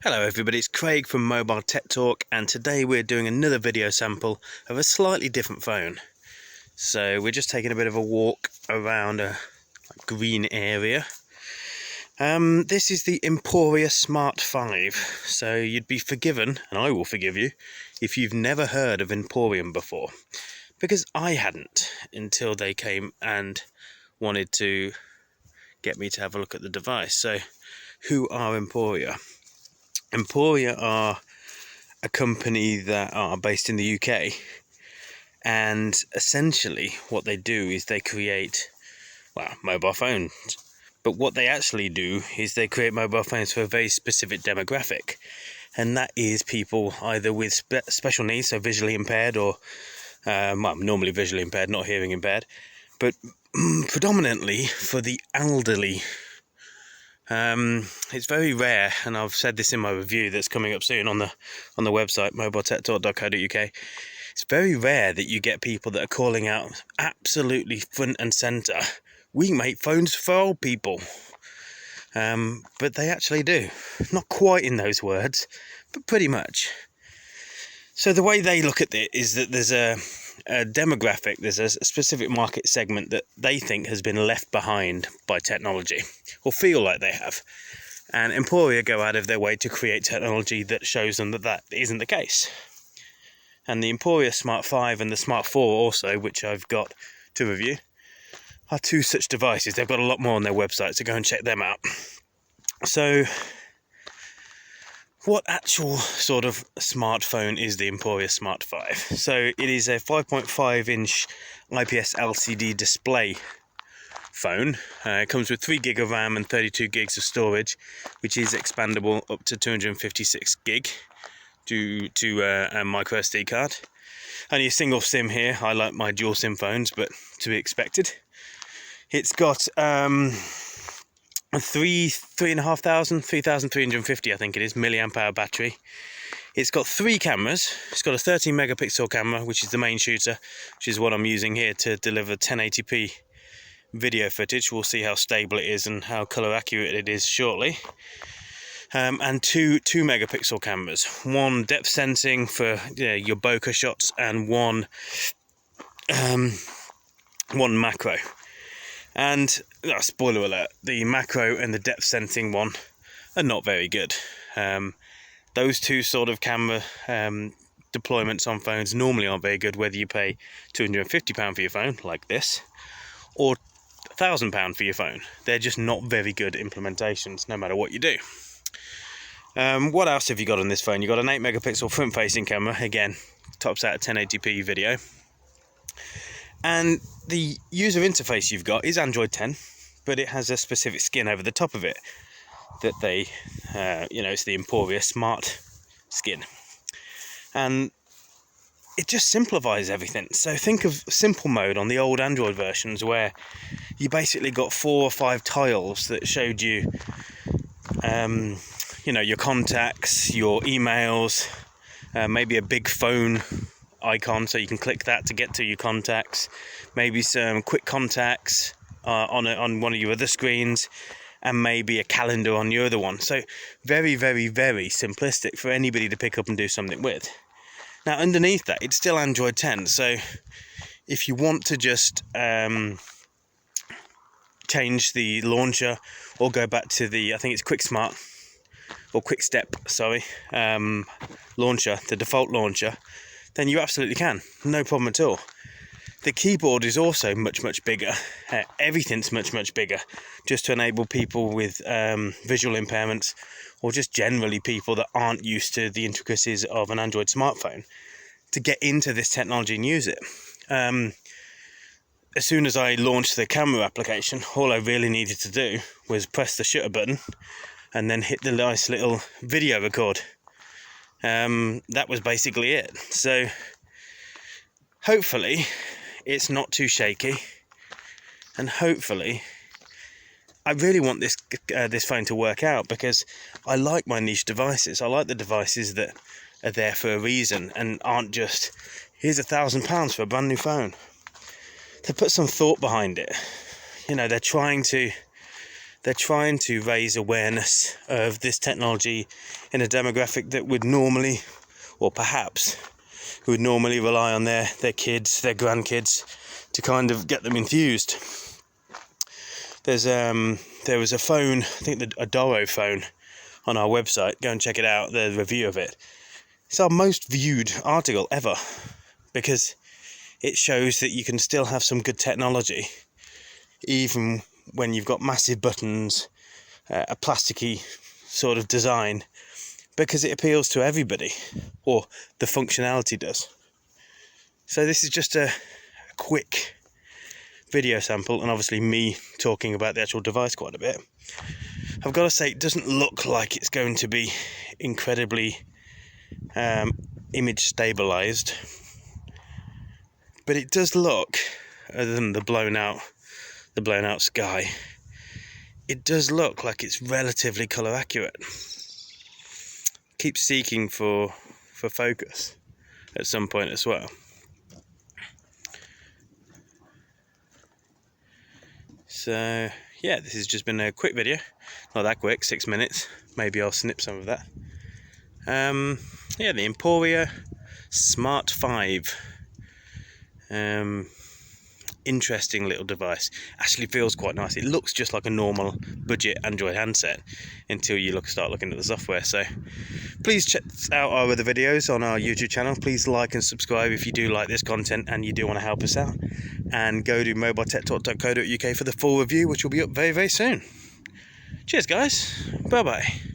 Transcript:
Hello everybody, it's Craig from MobileTechTalk, and today we're doing another video sample of a slightly different phone. So we're just taking a bit of a walk around a green area. This is the Emporia Smart 5, so you'd be forgiven, and I will forgive you, if you've never heard of Emporium before. Because I hadn't, until they came and wanted to get me to have a look at the device. So, who are Emporia? Emporia are a company that are based in the UK, and essentially what they do is they create, mobile phones. But what they actually do is they create mobile phones for a very specific demographic, and that is people either with special needs, so visually impaired, or normally visually impaired, not hearing impaired, but predominantly for the elderly. It's very rare, and I've said this in my review that's coming up soon on the website mobiletechtalk.co.uk. It's very rare that you get people that are calling out absolutely front and centre, we make phones for old people. But they actually do. Not quite in those words, but pretty much. So the way they look at it is that there's a demographic, there's a specific market segment that they think has been left behind by technology, or feel like they have. And Emporia go out of their way to create technology that shows them that that isn't the case. And the Emporia Smart 5 and the Smart 4 also, which I've got to review, are two such devices. They've got a lot more on their website, so go and check them out. So, what actual sort of smartphone is the Emporia Smart 5? So it is a 5.5-inch IPS LCD display phone. It comes with 3 gig of RAM and 32 gigs of storage, which is expandable up to 256 gig due to a micro SD card. Only a single SIM here. I like my dual SIM phones, but to be expected. It's got 3,350, I think it is, milliamp hour battery. It's got 3 cameras. It's got a 13 megapixel camera, which is the main shooter, which is what I'm using here to deliver 1080p video footage. We'll see how stable it is and how color accurate it is shortly. And two megapixel cameras, one depth sensing for your bokeh shots, and one macro. And spoiler alert, the macro and the depth sensing one are not very good. Those two sort of camera deployments on phones normally aren't very good, whether you pay £250 for your phone like this, or £1,000 for your phone. They're just not very good implementations, no matter what you do. What else have you got on this phone? You've got an 8 megapixel front facing camera, again tops out at 1080p video. And the user interface you've got is Android 10, but it has a specific skin over the top of it that they, it's the Emporia Smart skin. And it just simplifies everything. So think of simple mode on the old Android versions, where you basically got 4 or 5 tiles that showed you, your contacts, your emails, maybe a big phone icon so you can click that to get to your contacts, maybe some quick contacts on one of your other screens, and maybe a calendar on your other one. So very, very, very simplistic for anybody to pick up and do something with. Now underneath that, it's still Android 10, so if you want to just change the launcher or go back to the, I think it's Quick Step, launcher, the default launcher, then you absolutely can, no problem at all. The keyboard is also much, much bigger. Everything's much, much bigger, just to enable people with visual impairments, or just generally people that aren't used to the intricacies of an Android smartphone, to get into this technology and use it. As soon as I launched the camera application, all I really needed to do was press the shutter button and then hit the nice little video record. That was basically it. So hopefully it's not too shaky, and hopefully I really want this phone to work out, because I like my niche devices. I like the devices that are there for a reason and aren't just, here's £1,000 for a brand new phone. They put some thought behind it. They're trying to they're trying to raise awareness of this technology in a demographic that would normally, or perhaps who would normally rely on their kids, their grandkids, to kind of get them enthused. There was a phone, I think a Doro phone, on our website. Go and check it out, the review of it. It's our most viewed article ever, because it shows that you can still have some good technology even when you've got massive buttons, a plasticky sort of design, because it appeals to everybody, or the functionality does. So this is just a quick video sample, and obviously me talking about the actual device quite a bit. I've got to say, it doesn't look like it's going to be incredibly image stabilized, but it does look, other than the blown out sky, it does look like it's relatively colour accurate. Keep seeking for focus at some point as well. So yeah, this has just been a quick video, not that quick, 6 minutes. Maybe I'll snip some of that. Yeah, the Emporia Smart 5. Interesting little device. Actually feels quite nice. It looks just like a normal budget Android handset until you start looking at the software. So please check out our other videos on our YouTube channel. Please like and subscribe if you do like this content and you do want to help us out. And go to MobileTechTalk.co.uk for the full review, which will be up very, very soon. Cheers, guys. Bye-bye.